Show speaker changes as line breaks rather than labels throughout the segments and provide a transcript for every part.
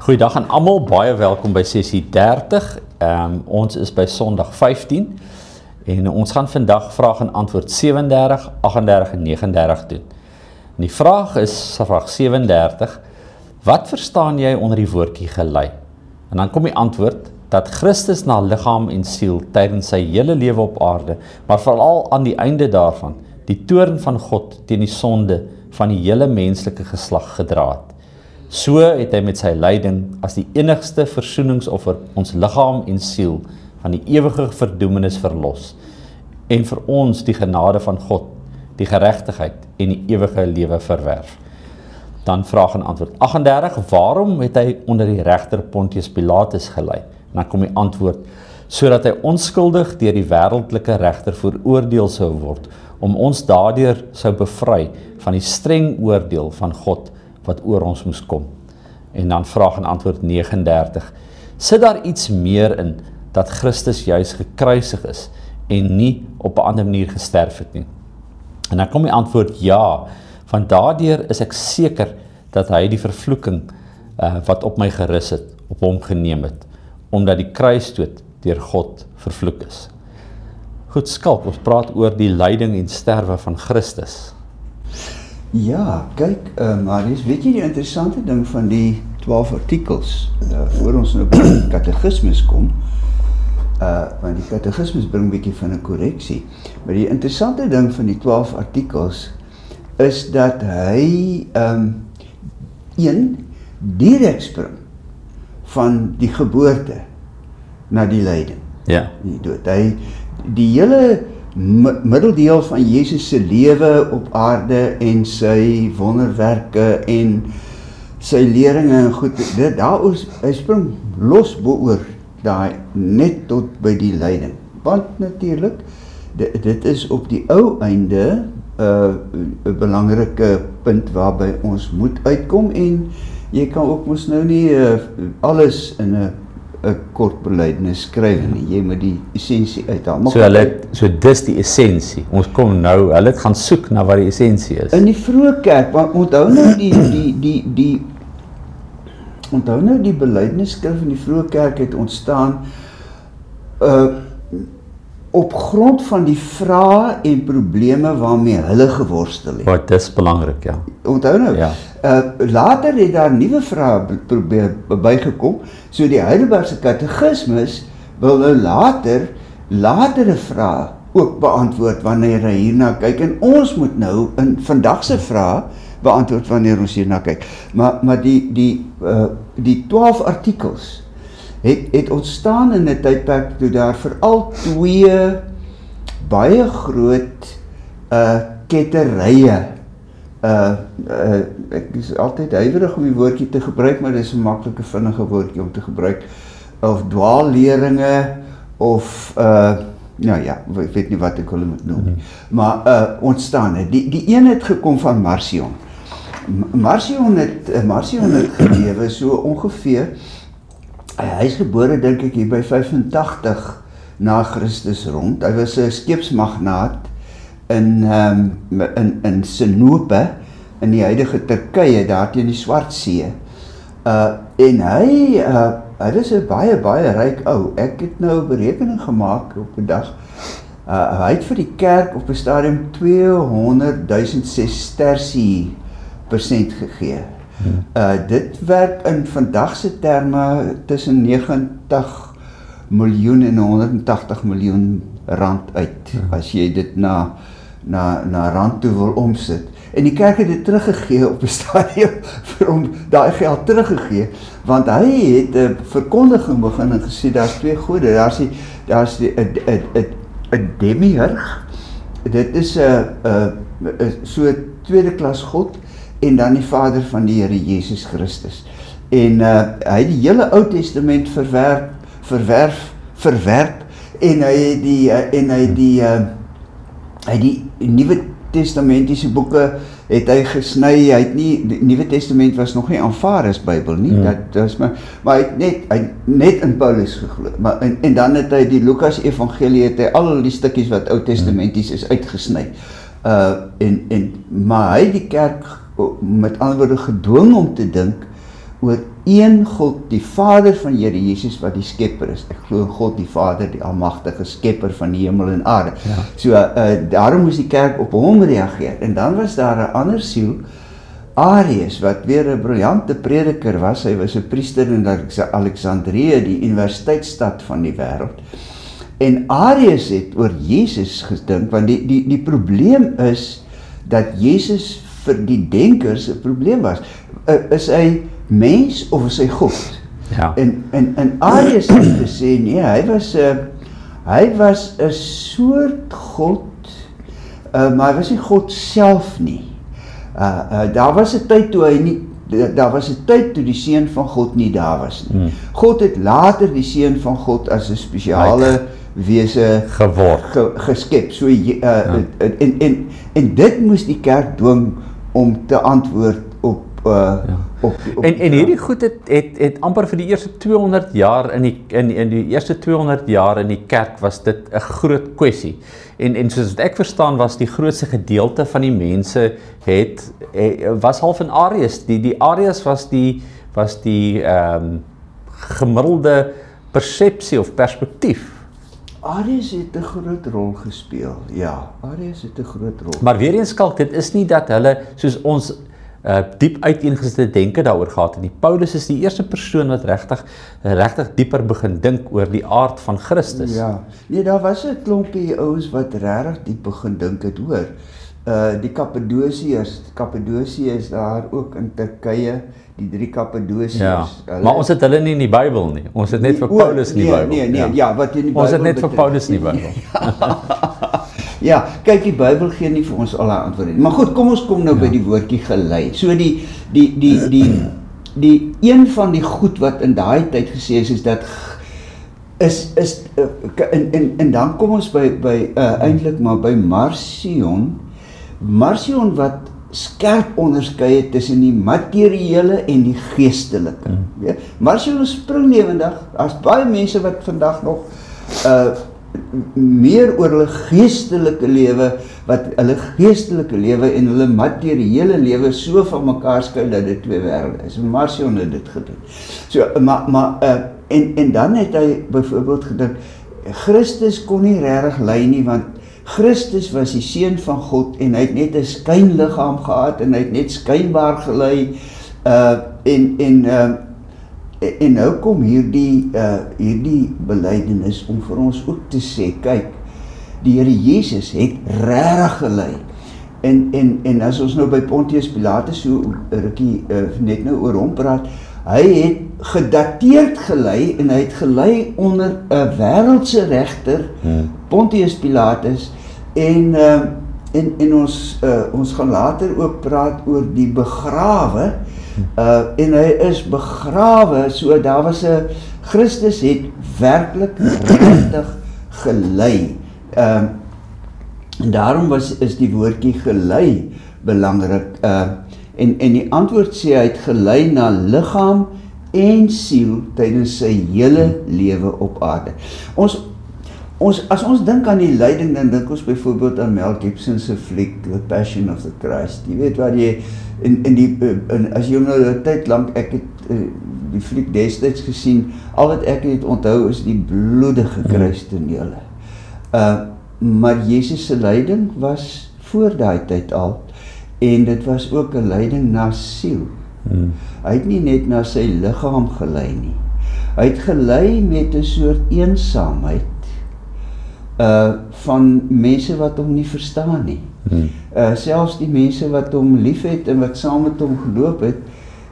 Goeiedag aan almal, baie welkom by sessie 30. Ons is by Sondag 15 en ons gaan vandag vraag en antwoord 37, 38 en 39 doen. En die vraag is, vraag 37, wat verstaan jy onder die woordjie gelei? En dan kom die antwoord, dat Christus na liggaam en siel tydens sy hele lewe op aarde, maar veral aan die einde daarvan, die toorn van God teen die sonde van die hele menslike geslag gedra het. So het hy met sy lyding as die enigste versoeningsoffer ons liggaam en siel van die ewige verdoemenis verlos en vir ons die genade van God, die geregtigheid en die ewige lewe verwerf. Dan vraag en antwoord 38, waarom het hy onder die regter Pontius Pilatus gelei? En dan kom die antwoord, sodat hy onskuldig deur die wêreldlike regter veroordeel sou word, om ons daardeur sou bevry van die streng oordeel van God wat oor ons moes kom. En dan vraag en antwoord 39. Sit daar iets meer in dat Christus juis gekruisig is en nie op 'n ander manier gesterf het nie? En dan kom die antwoord ja, want daardeur is ek seker dat hy die vervloeking wat op my gerus het, op hom geneem het, omdat die kruisdood deur God vervloek is. Goed, Skalk, ons praat oor die lyding en sterwe van Christus.
Ja, kyk, Marius, weet jy die interessante ding van die 12 artikels, voor ons nou by die katekismes kom, want die katekismes bring 'n bietjie van 'n korreksie, maar die interessante ding van die 12 artikels is dat hy direk spring van die geboorte na die lyding, die dood. Die hele middeldeel van Jesus se lewe op aarde en sy wonderwerke en sy leringe en goed, hy spring los boor daai net tot by die lyding. Want natuurlik, dit is op die ou einde 'n belangrike punt waarby ons moet uitkom en jy kan ook mos nou nie alles in 'n kort belydenis skryf nie, jy moet die essensie uithaal.
So dis die essensie, ons kom nou, hulle het gaan soek na wat die essensie is.
In die vroeë kerk, want onthou nou die belydenisskrif in die vroeë kerk het ontstaan op grond van die vrae en probleme waarmee hulle geworstel het.
Wat dis belangrik, ja.
Onthou nou, ja. Later het daar nuwe vrae bygekom, so die Heidelbergse katekismes wil nou latere vrae ook beantwoord wanneer hy hierna kyk, en ons moet nou in vandag se vrae beantwoord wanneer ons hierna kyk. Maar die 12 artikels het ontstaan in 'n tydperk toe daar veral twee baie groot ketterye, ek is altyd huiwerig om die woordjie te gebruik, maar dit is 'n maklike vinnige woordjie om te gebruik, of dwaalleringe, of nou ja, ek weet nie wat ek hulle moet noem nie, maar ontstaan het. Die een het gekom van Marcion. Marcion het gelewe so ongeveer, hy is gebore dink ek hier by 85 na Christus rond. Hy was 'n skeepsmagnaat in Sinope, in die huidige Turkye, daar teen die Swartsee. En hy was 'n baie ryk ou. Ek het nou 'n berekening gemaak op 'n dag. Hy het vir die kerk op 'n stadium 200.000 sestertie% gegee. Dit werk in vandagse terme tussen 90 miljoen en 180 miljoen rand uit, as jy dit na rand toe wil omsit. En die kerk het dit teruggegee op 'n stadium vir hom daai geld teruggegee, want hy het 'n verkondiging begin en gesê daar's twee gode, daar's 'n demiurg, dit is 'n so tweede klas God, en dan die Vader van die Here Jesus Christus. En hy het die hele Ou Testament verwerp en hy het die Nuwe Testamentiese boeke het hy gesny. Hy het nie, die Nuwe Testament was nog nie aanvaar as Bybel nie. Maar hy het net in Paulus geglo. En dan het hy die Lukas Evangelie, het hy al die stukkies wat Ou Testamenties is uitgesny. Maar hy het die kerk met ander woorde gedwing om te dink oor een God, die Vader van Here Jesus wat die skepper is. Ek glo in God die Vader, die almagtige skepper van die hemel en aarde. Ja. So daarom moes die kerk op hom reageer. En dan was daar 'n ander siel, Arius, wat weer 'n briljante prediker was. Hy was 'n priester in Alexandrië, die universiteitsstad van die wêreld. En Arius het oor Jesus gedink, want die probleem is dat Jesus vir die denkers 'n probleem was. Is hy mens of is hy God?
Ja.
En Arius het gesê, nee, hy was 'n soort God, maar hy was nie God self nie. Daar was 'n tyd toe die seun van God nie daar was nie. God het later die seun van God as 'n spesiale wese geskep. So en dit moes die kerk dwing om te antwoord op
en hierdie goed het amper vir die eerste 200 jaar in die eerste 200 jaar in die kerk was dit 'n groot kwessie. En soos wat ek verstaan was die grootste gedeelte van die mense was half in Arius. Die Arius was die gemiddelde persepsie of perspektief.
Arius het 'n groot rol gespeel. Ja, Arius het 'n groot rol.
Maar weer eens kalk, dit is nie dat hulle soos ons diep uiteengesette denke daaroor gehad het nie. Paulus is die eerste persoon wat regtig dieper begin dink oor die aard van Christus.
Ja. Nee, daar was 'n klompie ouens wat regtig diep begin dink het, hoor. Die Kappadosiërs is daar ook in Turkye, die 3 Kappadosiërs.
Ja, maar ons het hulle nie in die Bybel nie. Ons het net vir Paulus in die Bybel.
Nee, wat in die Bybel
ons het net vir Paulus in die Bybel.
Ja, kyk, die Bybel gee nie vir ons al daai antwoorde nie. Maar goed, kom ons kom nou by die woordjie gelei. So die een van die goed wat in daai tyd gesê is dat en dan kom ons by eintlik maar by Marcion wat skerp onderskei het tussen die materiële en die geestelike. Marcion is springlewendig. Daar's baie mense wat vandag nog meer oor hulle geestelike lewe, wat hulle geestelike lewe en hulle materiële lewe so van mekaar skei dat dit 2 wêrelde is. En Marcion het dit gedoen. So, en dan het hy byvoorbeeld gedink, Christus kon nie regtig lei nie, want Christus was die seun van God en hy het net 'n skynliggaam gehad en hy het net skynbaar gelei, en nou kom hierdie belydenis om vir ons ook te sê, kyk, die Here Jesus het regtig gelei. En as ons nou by Pontius Pilatus so rukkie net nou oor hom praat, hy het gedateerd gelei en hy het gelei onder 'n wêreldse regter, Pontius Pilatus, en ons gaan later ook praat oor die begrawe, en hy is begrawe, so daar was Christus het werklik regtig gelei. En daarom is die woordjie gelei belangrik. En die antwoord sê hy het gelei na liggaam en siel tydens sy hele lewe op aarde. As ons dink aan die lyding, dan dink ons byvoorbeeld aan Mel Gibson se fliek The Passion of the Christ. Jy weet waar jy as jy nou 'n tyd lank, ek het die fliek destyds gesien, al wat ek het onthou is die bloedige kruistonele. Maar Jesus se lyding was voor daai tyd al, en dit was ook 'n lyding na siel. Hy het nie net na sy liggaam gelei nie. Hy het gelei met 'n soort eensaamheid van mense wat hom nie verstaan nie. Selfs die mense wat hom liefhet en wat saam met hom geloop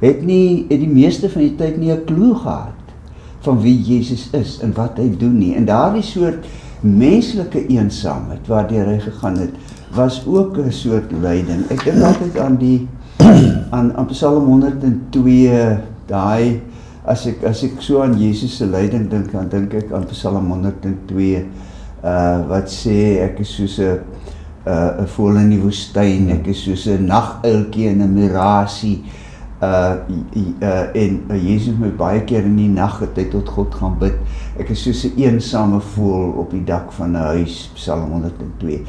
het die meeste van die tyd nie 'n klou gehad van wie Jesus is en wat hy doen nie. En daardie soort menslike eensaamheid waardeur hy gegaan het, was ook 'n soort lyding. Ek dink altyd aan Psalm 102, daai, as ek so aan Jesus se lyding dink, dan dink ek aan Psalm 102, wat sê, ek is soos 'n voël in die woestyn, ek is soos 'n naguiltjie in 'n mirasie, en Jesus moet baie keer in die nag het hy tot God gaan bid, ek is soos 'n eensame voël op die dak van 'n huis, Psalm 102.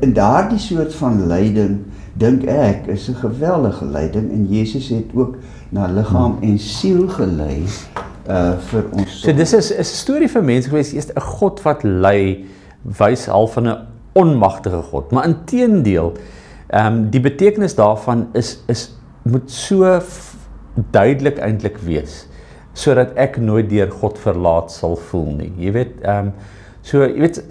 En daardie soort van lyding, dink ek, is 'n geweldige lyding, en Jesus het ook na liggaam en siel gelei vir ons.
So dis is 'n storie vir mense gewees, eers 'n God wat ly, wys half van 'n onmagtige God, maar inteendeel, die betekenis daarvan moet so duidelik eintlik wees, sodat ek nooit deur God verlaat sal voel nie. Jy weet, so jy weet,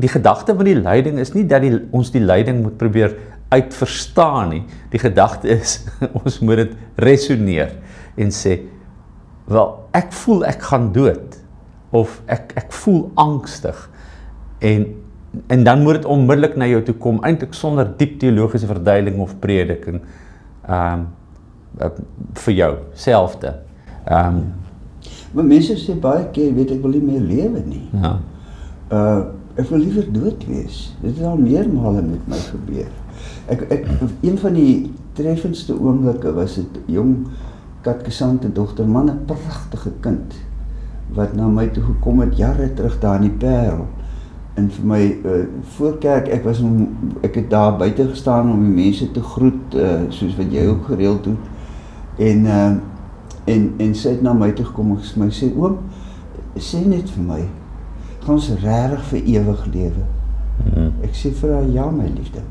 die gedagte van die lyding is nie dat ons die lyding moet probeer uitverstaan nie. Die gedagte is, ons moet dit resoneer en sê, wel, ek voel ek gaan dood, of ek voel angstig, en dan moet dit onmiddellik na jou toe kom, eintlik sonder diep teologiese verduideliking of prediking, vir jou, selfde.
Maar mense sê baie keer, weet ek wil nie meer lewe nie.
Ja.
Ek wil liever dood wees. Dit het al meermale met my gebeur. Een van die treffendste oomblikke was 'n jong katkesante dogter, man, 'n pragtige kind, wat na my toe gekom het, jare terug daar in die Parel. En vir my, voor kerk, ek het daar buite gestaan om die mense te groet, soos wat jy ook gereeld doen. En sy het na my toe gekom en my sê, oom, sê net vir my, gaan ons regtig vir ewig lewe? Ek sê vir haar, ja my liefde.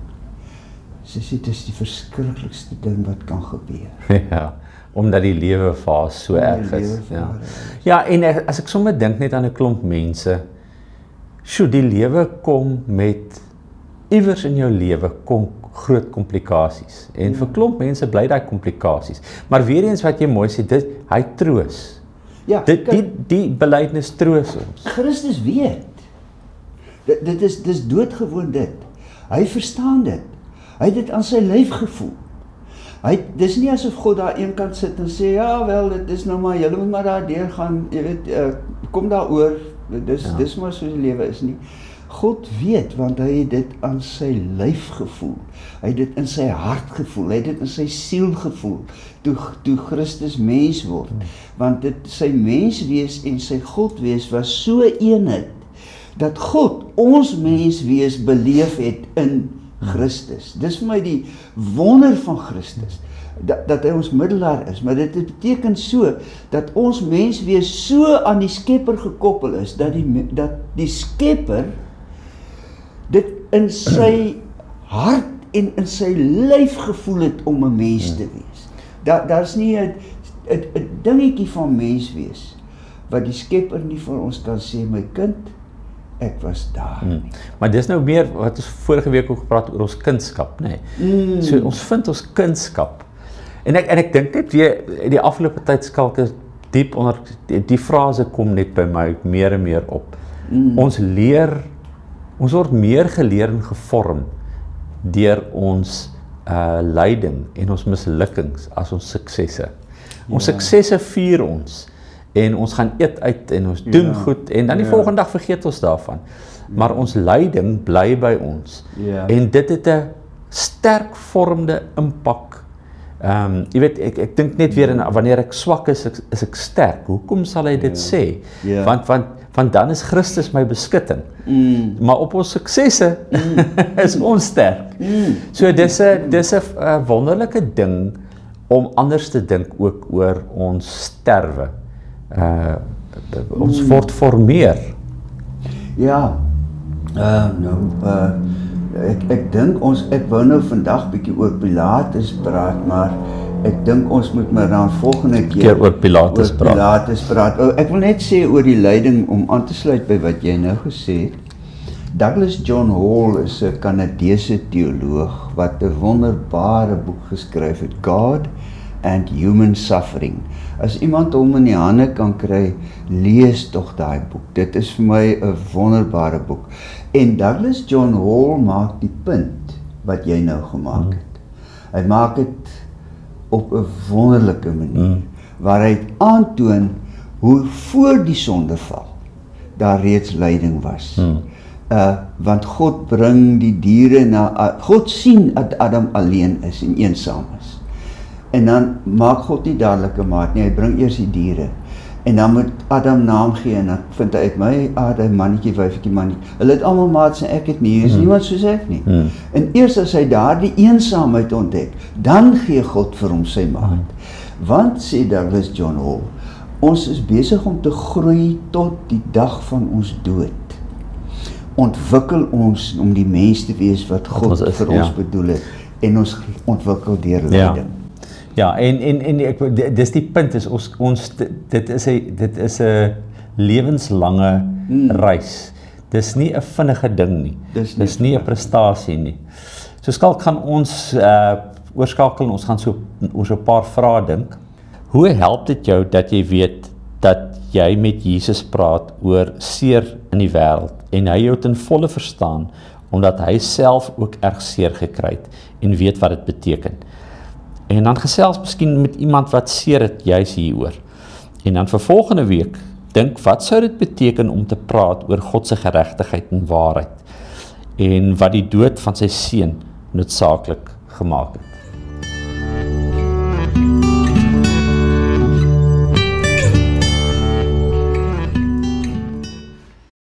Sy sê, dit is die verskriklikste ding wat kan gebeur.
Ja, omdat die lewe fase so erg is. Ja, en as ek sommer dink net aan 'n klomp mense, die lewe kom met, iewers in jou lewe kom groot komplikasies. En vir klomp mense bly daai komplikasies. Maar weer eens wat jy mooi sê, hy troos.
Ja,
die belydenis troos ons.
Christus weet. Dit is doodgewoon dit. Hy verstaan dit. Hy het dit aan sy lyf gevoel. Dis nie asof God daar een kant sit en sê, ja wel, dit is nou maar, julle moet maar daar deur gaan, jy weet, kom daar oor, dis maar soos die lewe is nie. God weet, want hy het dit aan sy lyf gevoel. Hy het dit in sy hart gevoel, hy het dit in sy siel gevoel, toe Christus mens word. Want sy menswees en sy Godwees was so eenheid, dat God ons menswees beleef het in Christus. Dis vir my die wonder van Christus, dat hy ons middelaar is, maar dit beteken so, dat ons menswees so aan die Skepper gekoppel is, dat die Skepper dit in sy hart en in sy lyf gevoel het om 'n mens te wees. Daar's nie 'n dingetjie van mens wees, wat die Skepper nie vir ons kan sê, my kind, ek was daar nie.
Maar dis nou meer, wat ons vorige week ook gepraat oor ons kindskap, nê. So ons vind ons kindskap. En ek dink net weer, die afgelope tyd skalk is diep onder, die frase kom net by my meer en meer op. Ons word meer geleer en gevorm deur ons lyding en ons mislukkings as ons suksesse. Ons suksesse vier ons, en ons gaan eet uit en ons doen goed, en dan die volgende dag vergeet ons daarvan. Maar ons lyding bly by ons. En dit het 'n sterk vormende impak. Jy weet, ek dink net weer, wanneer ek swak is ek sterk. Hoekom sal hy dit sê? Want dan is Christus my beskutting. Maar op ons suksesse is ons sterk. So dis 'n wonderlike ding om anders te dink ook oor ons sterwe. Ons word formeer.
Ja, ek dink ek wou nou vandag bietjie oor Pilatus praat, maar ek dink ons moet maar dan volgende keer
oor Pilatus praat.
Ek wil net sê oor die lyding, om aan te sluit by wat jy nou gesê het. Douglas John Hall is 'n Kanadese teoloog wat 'n wonderbare boek geskryf het, God and Human Suffering. As iemand hom in die hande kan kry, lees tog daai boek. Dit is vir my 'n wonderbare boek. En Douglas John Hall maak die punt wat jy nou gemaak het. Hy maak dit op 'n wonderlike manier, waar hy aantoon hoe voor die sondeval daar reeds lyding was. Want God bring die diere na, God sien dat Adam alleen is en eensaam is. En dan maak God nie dadelik 'n maat nie, hy bring eers die diere. En dan moet Adam naam gee en dan vind hy uit my, die mannetjie, wyfetjie, mannetjie. Hulle het almal maats en ek het nie, is niemand soos ek nie. En eers as hy daardie eensaamheid ontdek, dan gee God vir hom sy maat. Want, sê Douglas John Hall, ons is besig om te groei tot die dag van ons dood. Ontwikkel ons om die mens te wees wat God vir ons bedoel het, en ons ontwikkel deur lyding.
Ja, en dis die punt is dit is 'n lewenslange reis. Dis nie 'n vinnige ding nie. Dis nie 'n prestasie nie. So skalk gaan ons oorskakel en ons gaan so oor so 'n paar vrae dink. Hoe help dit jou dat jy weet dat jy met Jesus praat oor seer in die wêreld en hy jou ten volle verstaan omdat hy self ook erg seer gekry het en weet wat dit beteken? En dan gesels miskien met iemand wat seer het juis hieroor. En dan vir volgende week dink wat sou dit beteken om te praat oor God se geregtigheid en waarheid en wat die dood van sy seun noodsaaklik gemaak het.